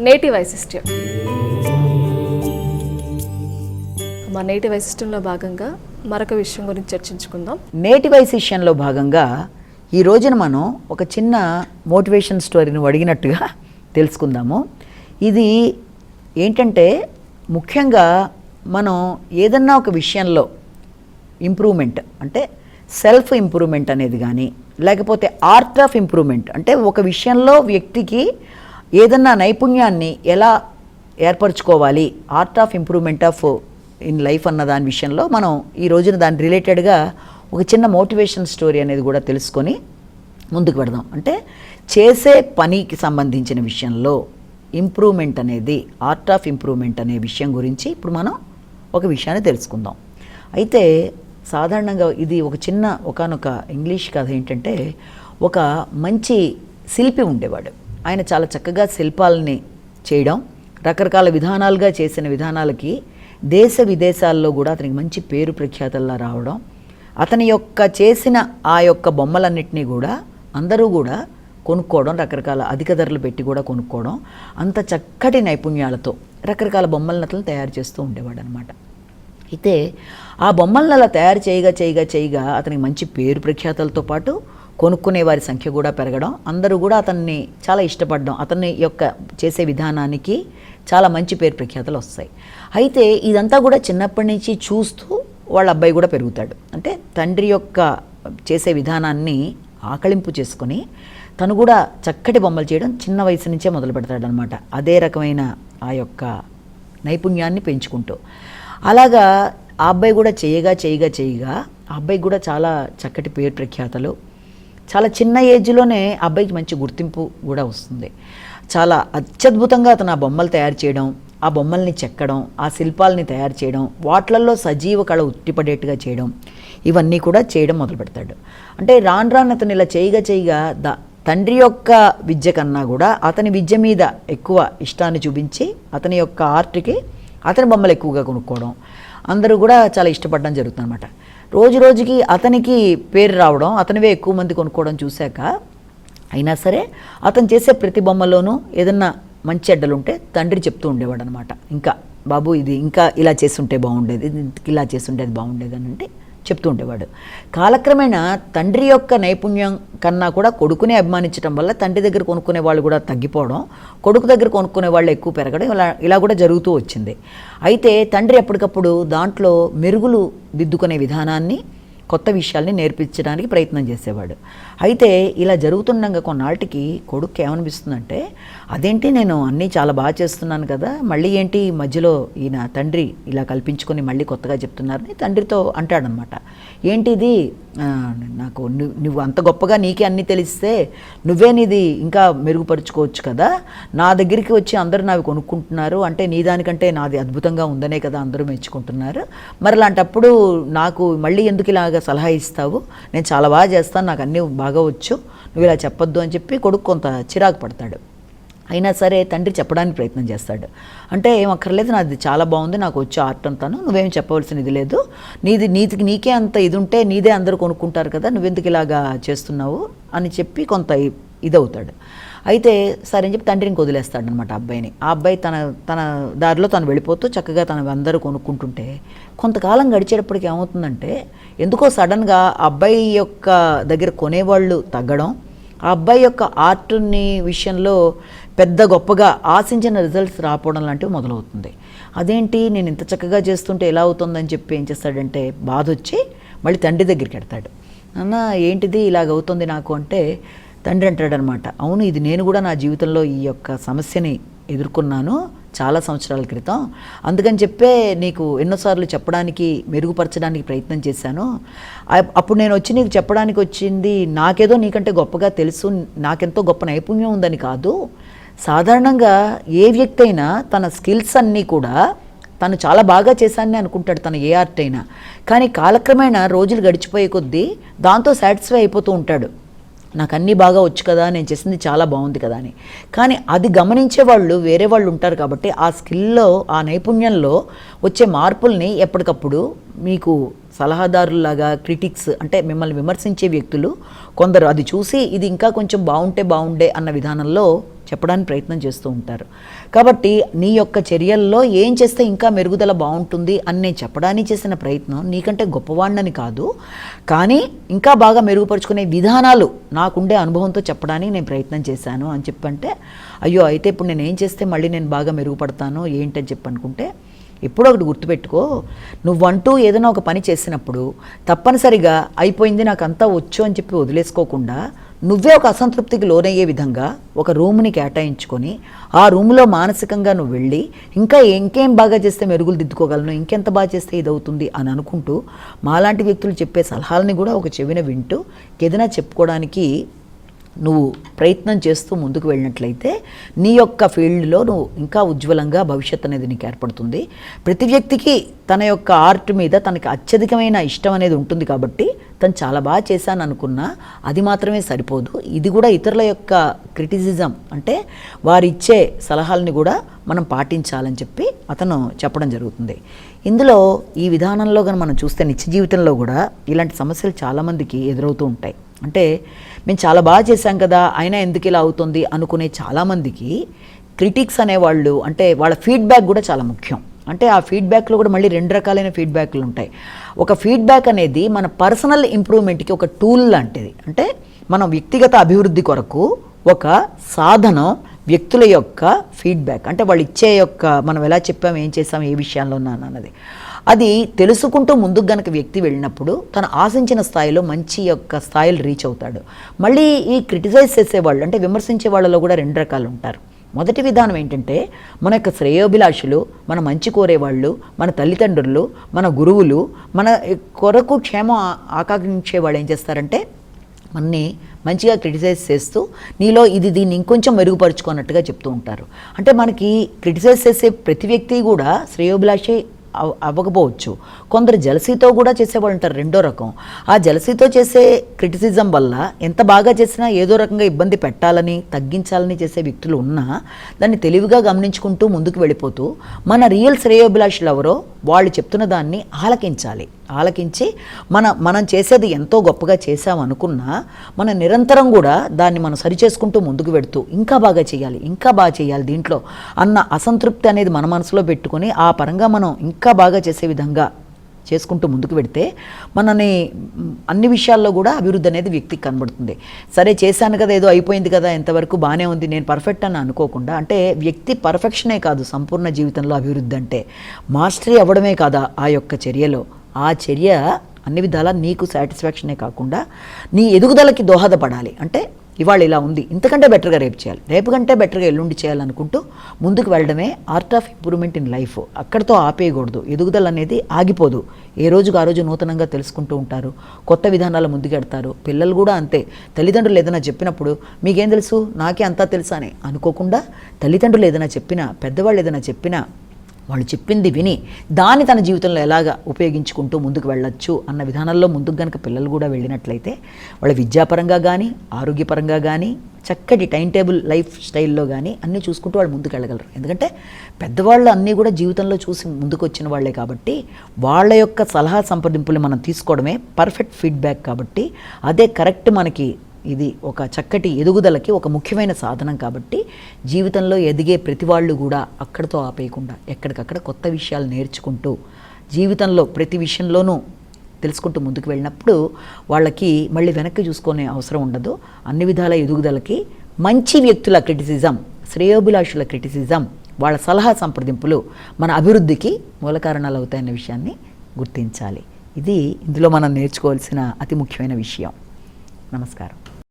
నేటి వైశిష్ట్యం. మా నేటి వైశిష్ట్యంలో భాగంగా మరొక విషయం గురించి చర్చించుకుందాం. నేటి వైశిష్యంలో భాగంగా ఈ రోజున మనం ఒక చిన్న మోటివేషన్ స్టోరీని అడిగినట్టుగా తెలుసుకుందాము. ఇది ఏంటంటే ముఖ్యంగా మనం ఏదన్నా ఒక విషయంలో ఇంప్రూవ్మెంట్ అంటే సెల్ఫ్ ఇంప్రూవ్మెంట్ అనేది కానీ, లేకపోతే ఆర్ట్ ఆఫ్ ఇంప్రూవ్మెంట్ అంటే ఒక విషయంలో వ్యక్తికి ఏదన్నా నైపుణ్యాన్ని ఎలా ఏర్పరచుకోవాలి, art of improvement of in life అన్న దాని విషయంలో మనం ఈ రోజున దాని రిలేటెడ్గా ఒక చిన్న మోటివేషన్ స్టోరీ అనేది కూడా తెలుసుకొని ముందుకు పెడదాం. అంటే చేసే పనికి సంబంధించిన విషయంలో ఇంప్రూవ్మెంట్ అనేది, ఆర్ట్ ఆఫ్ ఇంప్రూవ్మెంట్ అనే విషయం గురించి ఇప్పుడు మనం ఒక విషయాన్ని తెలుసుకుందాం. అయితే సాధారణంగా ఇది ఒక చిన్న ఒకానొక ఇంగ్లీష్ కథ. ఏంటంటే ఒక మంచి శిల్పి ఉండేవాడు. ఆయన చాలా చక్కగా శిల్పాలని చేయడం, రకరకాల విధానాలుగా చేసిన విధానాలకి దేశ విదేశాల్లో కూడా అతనికి మంచి పేరు ప్రఖ్యాతల్లా రావడం, అతని యొక్క చేసిన ఆ యొక్క బొమ్మలన్నింటినీ కూడా అందరూ కూడా కొనుక్కోవడం, రకరకాల అధిక ధరలు పెట్టి కూడా కొనుక్కోవడం, అంత చక్కటి నైపుణ్యాలతో రకరకాల బొమ్మలను అతను తయారు చేస్తూ ఉండేవాడు అనమాట. అయితే ఆ బొమ్మలను అలా తయారు చేయగా అతనికి మంచి పేరు ప్రఖ్యాతలతో పాటు కొనుక్కునే వారి సంఖ్య కూడా పెరగడం, అందరూ కూడా అతన్ని చాలా ఇష్టపడడం, అతన్ని యొక్క చేసే విధానానికి చాలా మంచి పేరు ప్రఖ్యాతలు వస్తాయి. అయితే ఇదంతా కూడా చిన్నప్పటి నుంచి చూస్తూ వాళ్ళ అబ్బాయి కూడా పెరుగుతాడు. అంటే తండ్రి యొక్క చేసే విధానాన్ని ఆకళింపు చేసుకొని తను కూడా చక్కటి బొమ్మలు చేయడం చిన్న వయసు నుంచే మొదలు పెడతాడనమాట. అదే రకమైన ఆ యొక్క నైపుణ్యాన్ని పెంచుకుంటూ అలాగా ఆ అబ్బాయి కూడా చేయగా ఆ అబ్బాయికి కూడా చాలా చక్కటి పేరు ప్రఖ్యాతలు, చాలా చిన్న ఏజ్లోనే ఆ అబ్బాయికి మంచి గుర్తింపు కూడా వస్తుంది. చాలా అత్యద్భుతంగా అతను ఆ బొమ్మలు తయారు చేయడం, ఆ బొమ్మల్ని చెక్కడం, ఆ శిల్పాలని తయారు చేయడం, వాటిల్లో సజీవ కళ ఉట్టిపడేట్టుగా చేయడం, ఇవన్నీ కూడా చేయడం మొదలు పెడతాడు. అంటే రాను అతను ఇలా చేయగా తండ్రి యొక్క విద్య కన్నా కూడా అతని విద్య మీద ఎక్కువ ఇష్టాన్ని చూపించి అతని యొక్క ఆర్ట్కి అతని బొమ్మలు ఎక్కువగా కొనుక్కోవడం, అందరూ కూడా చాలా ఇష్టపడడం జరుగుతుంది అనమాట. రోజుకి అతనికి పేరు రావడం, అతనివే ఎక్కువ మంది కొనుక్కోవడం చూశాక అయినా సరే అతను చేసే ప్రతి బొమ్మలోనూ ఏదన్నా మంచి చెడ్డలుంటే తండ్రి చెప్తూ ఉండేవాడు అనమాట. ఇంకా బాబు ఇది ఇంకా ఇలా చేస్తుంటే బాగుండేది, ఇలా చేస్తుంటే అది బాగుండేది అని అంటే చెప్తూ ఉండేవాడు. కాలక్రమేణా తండ్రి యొక్క నైపుణ్యం కన్నా కూడా కొడుకునే అభిమానించడం వల్ల తండ్రి దగ్గర కొనుక్కునే వాళ్ళు కూడా తగ్గిపోవడం, కొడుకు దగ్గర కొనుక్కునే వాళ్ళు ఎక్కువ పెరగడం, ఇలా కూడా జరుగుతూ వచ్చింది. అయితే తండ్రి ఎప్పటికప్పుడు దాంట్లో మెరుగులు దిద్దుకునే విధానాన్ని, కొత్త విషయాల్ని నేర్పించడానికి ప్రయత్నం చేసేవాడు. అయితే ఇలా జరుగుతుండగా కొన్నాళ్ళకి కొడుకు ఏమనిపిస్తుందంటే, అదేంటి నేను అన్నీ చాలా బాగా చేస్తున్నాను కదా, మళ్ళీ ఏంటి మధ్యలో ఈయన తండ్రి ఇలా కల్పించుకొని మళ్ళీ కొత్తగా చెప్తున్నారని తండ్రితో అంటాడనమాట. ఏంటిది, నాకు నువ్వు అంత గొప్పగా నీకే అన్నీ తెలిస్తే నువ్వే నీది ఇంకా మెరుగుపరుచుకోవచ్చు కదా, నా దగ్గరికి వచ్చి అందరూ నావి కొనుక్కుంటున్నారు అంటే నీ దానికంటే నాది అద్భుతంగా ఉందనే కదా అందరూ మెచ్చుకుంటున్నారు, మరి అలాంటప్పుడు నాకు మళ్ళీ ఎందుకు ఇలాగ సలహా ఇస్తావు, నేను చాలా బాగా చేస్తాను, నాకు అన్నీ బాగా వచ్చు, నువ్వు ఇలా చెప్పొద్దు అని చెప్పి కొడుకు కొంత చిరాకు పడతాడు. అయినా సరే తండ్రి చెప్పడానికి ప్రయత్నం చేస్తాడు. అంటే ఏం అక్కర్లేదు, నాది చాలా బాగుంది, నాకు వచ్చి ఆర్ట్ అంతాను, నువ్వేం చెప్పవలసిన ఇది లేదు, నీకే అంత ఇది ఉంటే నీదే అందరూ కొనుక్కుంటారు కదా, నువ్వెందుకు ఇలాగా చేస్తున్నావు అని చెప్పి కొంత ఇదవుతాడు. అయితే సరే అని చెప్పి తండ్రిని వదిలేస్తాడనమాట అబ్బాయిని. ఆ అబ్బాయి తన దారిలో తను వెళ్ళిపోతూ చక్కగా అందరూ కొనుక్కుంటుంటే కొంతకాలం గడిచేటప్పటికి ఏమవుతుందంటే ఎందుకో సడన్గా ఆ అబ్బాయి యొక్క దగ్గర కొనేవాళ్ళు తగ్గడం, ఆ అబ్బాయి యొక్క ఆర్ట్ని విషయంలో పెద్ద గొప్పగా ఆశించిన రిజల్ట్స్ రాకపోవడం లాంటివి మొదలవుతుంది. అదేంటి నేను ఇంత చక్కగా చేస్తుంటే ఎలా అవుతుందని చెప్పి ఏం చేస్తాడంటే బాధ వచ్చి మళ్ళీ తండ్రి దగ్గరికి వెళ్తాడు. అన్న ఏంటిది ఇలాగవుతుంది నాకు అంటే తండ్రి అంటాడనమాట, అవును ఇది నేను కూడా నా జీవితంలో ఈ యొక్క సమస్యని ఎదుర్కొన్నాను చాలా సంవత్సరాల క్రితం, అందుకని చెప్పే నీకు ఎన్నోసార్లు చెప్పడానికి మెరుగుపరచడానికి ప్రయత్నం చేశాను. అప్పుడు నేను వచ్చి నీకు చెప్పడానికి వచ్చింది నాకేదో నీకంటే గొప్పగా తెలుసు, నాకెంతో గొప్ప నైపుణ్యం ఉందని కాదు. సాధారణంగా ఏ వ్యక్తి అయినా తన స్కిల్స్ అన్నీ కూడా తను చాలా బాగా చేశానని అనుకుంటాడు, తను ఏ ఆర్ట్ అయినా. కానీ కాలక్రమేణా రోజులు గడిచిపోయే కొద్దీ దాంతో సాటిస్ఫై అయిపోతూ ఉంటాడు. నాకు అన్నీ బాగా వచ్చు కదా, నేను చేసింది చాలా బాగుంది కదా అని. కానీ అది గమనించే వాళ్ళు వేరే వాళ్ళు ఉంటారు కాబట్టి ఆ స్కిల్లో, ఆ నైపుణ్యంలో వచ్చే మార్పుల్ని ఎప్పటికప్పుడు మీకు సలహాదారులాగా క్రిటిక్స్ అంటే మిమ్మల్ని విమర్శించే వ్యక్తులు కొందరు అది చూసి ఇది ఇంకా కొంచెం బాగుండే అన్న విధానంలో చెప్పడానికి ప్రయత్నం చేస్తూ ఉంటారు. కాబట్టి నీ యొక్క చర్యల్లో ఏం చేస్తే ఇంకా మెరుగుదల బాగుంటుంది అని నేను చెప్పడానికి చేసిన ప్రయత్నం నీకంటే గొప్పవాడినని కాదు, కానీ ఇంకా బాగా మెరుగుపరుచుకునే విధానాలు నాకుండే అనుభవంతో చెప్పడానికి నేను ప్రయత్నం చేశాను అని చెప్పంటే, అయ్యో అయితే ఇప్పుడు నేను ఏం చేస్తే మళ్ళీ నేను బాగా మెరుగుపడతాను ఏంటని చెప్పనుకుంటే, ఎప్పుడో ఒకటి గుర్తుపెట్టుకో, నువ్వంటూ ఏదైనా ఒక పని చేసినప్పుడు తప్పనిసరిగా అయిపోయింది నాకు అంతా వచ్చు అని చెప్పి వదిలేసుకోకుండా నువ్వే ఒక అసంతృప్తికి లోనయ్యే విధంగా ఒక రూమ్ని కేటాయించుకొని ఆ రూమ్లో మానసికంగా నువ్వు వెళ్ళి ఇంకా ఇంకేం బాగా చేస్తే మెరుగులు దిద్దుకోగలను, ఇంకెంత బాగా చేస్తే ఇది అవుతుంది అని అనుకుంటూ మాలాంటి వ్యక్తులు చెప్పే సలహాలని కూడా ఒక చెవిన వింటూ ఏదైనా చెప్పుకోవడానికి నువ్వు ప్రయత్నం చేస్తూ ముందుకు వెళ్ళినట్లయితే నీ యొక్క ఫీల్డ్లో నువ్వు ఇంకా ఉజ్వలంగా భవిష్యత్తు అనేది నీకు ఏర్పడుతుంది. ప్రతి వ్యక్తికి తన యొక్క ఆర్ట్ మీద తనకి అత్యధికమైన ఇష్టం అనేది ఉంటుంది కాబట్టి తను చాలా బాగా చేశాను అనుకున్నా అది మాత్రమే సరిపోదు, ఇది కూడా ఇతరుల యొక్క క్రిటిసిజం అంటే వారిచ్చే సలహాలని కూడా మనం పాటించాలని చెప్పి అతను చెప్పడం జరుగుతుంది. ఇందులో ఈ విధానంలో కనుక మనం చూస్తే నిత్య జీవితంలో కూడా ఇలాంటి సమస్యలు చాలామందికి ఎదురవుతూ ఉంటాయి. అంటే మేము చాలా బాగా చేశాం కదా అయినా ఎందుకు ఇలా అవుతుంది అనుకునే చాలామందికి క్రిటిక్స్ అనేవాళ్ళు అంటే వాళ్ళ ఫీడ్బ్యాక్ కూడా చాలా ముఖ్యం. అంటే ఆ ఫీడ్బ్యాక్లో కూడా మళ్ళీ 2 రకాలైన ఫీడ్బ్యాక్లు ఉంటాయి. ఒక ఫీడ్బ్యాక్ అనేది మన పర్సనల్ ఇంప్రూవ్మెంట్కి ఒక టూల్ లాంటిది. అంటే మనం వ్యక్తిగత అభివృద్ధి కొరకు ఒక సాధనం వ్యక్తుల యొక్క ఫీడ్బ్యాక్, అంటే వాళ్ళు ఇచ్చే యొక్క మనం ఎలా చెప్పాం ఏం చేసాం ఏ విషయాల్లో అన్నది అది తెలుసుకుంటూ ముందుకు గనక వ్యక్తి వెళ్ళినప్పుడు తను ఆశించిన స్థాయిలో మంచి యొక్క స్థాయిలు రీచ్ అవుతాడు. మళ్ళీ ఈ క్రిటిసైజ్ చేసేవాళ్ళు అంటే విమర్శించే వాళ్ళలో కూడా 2 రకాలు ఉంటారు. మొదటి విధానం ఏంటంటే మన యొక్క శ్రేయోభిలాషులు, మన మంచి కోరేవాళ్ళు, మన తల్లిదండ్రులు, మన గురువులు, మన కొరకు క్షేమం ఆకాంక్షించే వాళ్ళు ఏం చేస్తారంటే మనని మంచిగా క్రిటిసైజ్ చేస్తూ నీలో దీన్ని ఇంకొంచెం మెరుగుపరుచుకున్నట్టుగా చెప్తూ ఉంటారు. అంటే మనకి క్రిటిసైజ్ చేసే ప్రతి వ్యక్తి కూడా శ్రేయోభిలాషి అవ్వకపోవచ్చు. కొందరు జలసీతో కూడా చేసేవాళ్ళు ఉంటారు, 2వ రకం. ఆ జలసీతో చేసే క్రిటిసిజం వల్ల ఎంత బాగా చేసినా ఏదో రకంగా ఇబ్బంది పెట్టాలని తగ్గించాలని చేసే వ్యక్తులు ఉన్నా దాన్ని తెలివిగా గమనించుకుంటూ ముందుకు వెళ్ళిపోతూ మన రియల్ శ్రేయోభిలాషులు ఎవరో వాళ్ళు చెప్తున్న దాన్ని ఆలకించి మనం చేసేది ఎంతో గొప్పగా చేసామనుకున్నా మనం నిరంతరం కూడా దాన్ని మనం సరిచేసుకుంటూ ముందుకు వెడుతూ ఇంకా బాగా చేయాలి దీంట్లో అన్న అసంతృప్తి అనేది మన మనసులో పెట్టుకొని ఆ పరంగా మనం ఇంకా బాగా చేసే విధంగా చేసుకుంటూ ముందుకు పెడితే మనని అన్ని విషయాల్లో కూడా అభివృద్ధి అనేది వ్యక్తికి కనబడుతుంది. సరే చేశాను కదా ఏదో అయిపోయింది కదా ఎంతవరకు బాగానే ఉంది నేను పర్ఫెక్ట్ అని అనుకోకుండా, అంటే వ్యక్తి పర్ఫెక్షనే కాదు సంపూర్ణ జీవితంలో అభివృద్ధి అంటే మాస్టరీ అవ్వడమే కాదా ఆ యొక్క చర్యలో, ఆ చర్య అన్ని విధాలా నీకు సాటిస్ఫాక్షనే కాకుండా నీ ఎదుగుదలకి దోహదపడాలి. అంటే ఇవాళ ఇలా ఉంది ఇంతకంటే బెటర్గా రేపు చేయాలి, రేపు కంటే బెటర్గా ఎల్లుండి చేయాలనుకుంటూ ముందుకు వెళ్ళడమే art of improvement in life. అక్కడితో ఆపేయకూడదు, ఎదుగుదల అనేది ఆగిపోదు. ఏ రోజుకు ఆ రోజు నూతనంగా తెలుసుకుంటూ ఉంటారు, కొత్త విధానాలు ముందుకెడతారు. పిల్లలు కూడా అంతే, తల్లిదండ్రులు ఏదైనా చెప్పినప్పుడు మీకేం తెలుసు నాకే అంతా తెలుసా అని అనుకోకుండా తల్లిదండ్రులు ఏదైనా చెప్పినా పెద్దవాళ్ళు ఏదైనా చెప్పినా వాళ్ళు చెప్పింది విని దాన్ని తన జీవితంలో ఎలాగా ఉపయోగించుకుంటూ ముందుకు వెళ్ళొచ్చు అన్న విధానంలో ముందుకు కనుక పిల్లలు కూడా వెళ్ళినట్లయితే వాళ్ళ విద్యాపరంగా కానీ ఆరోగ్యపరంగా కానీ చక్కటి టైం టేబుల్ లైఫ్ స్టైల్లో కానీ అన్నీ చూసుకుంటూ వాళ్ళు ముందుకు వెళ్ళగలరు. ఎందుకంటే పెద్దవాళ్ళు అన్నీ కూడా జీవితంలో చూసి ముందుకు వచ్చిన వాళ్ళే కాబట్టి వాళ్ళ యొక్క సలహా సంప్రదింపులు మనం తీసుకోవడమే పర్ఫెక్ట్ ఫీడ్బ్యాక్. కాబట్టి అదే కరెక్ట్ మనకి ఇది ఒక చక్కటి ఎదుగుదలకి ఒక ముఖ్యమైన సాధనం. కాబట్టి జీవితంలో ఎదిగే ప్రతి వాళ్ళు కూడా అక్కడితో ఆపేయకుండా ఎక్కడికక్కడ కొత్త విషయాలు నేర్చుకుంటూ జీవితంలో ప్రతి విషయంలోనూ తెలుసుకుంటూ ముందుకు వెళ్ళినప్పుడు వాళ్ళకి మళ్ళీ వెనక్కి చూసుకునే అవసరం ఉండదు. అన్ని విధాల ఎదుగుదలకి మంచి వ్యక్తుల క్రిటిసిజం, శ్రేయోభిలాషుల క్రిటిసిజం, వాళ్ళ సలహా సంప్రదింపులు మన అభివృద్ధికి మూల కారణాలు అవుతాయన్న విషయాన్ని గుర్తించాలి. ఇది ఇందులో మనం నేర్చుకోవాల్సిన అతి ముఖ్యమైన విషయం. నమస్కారం.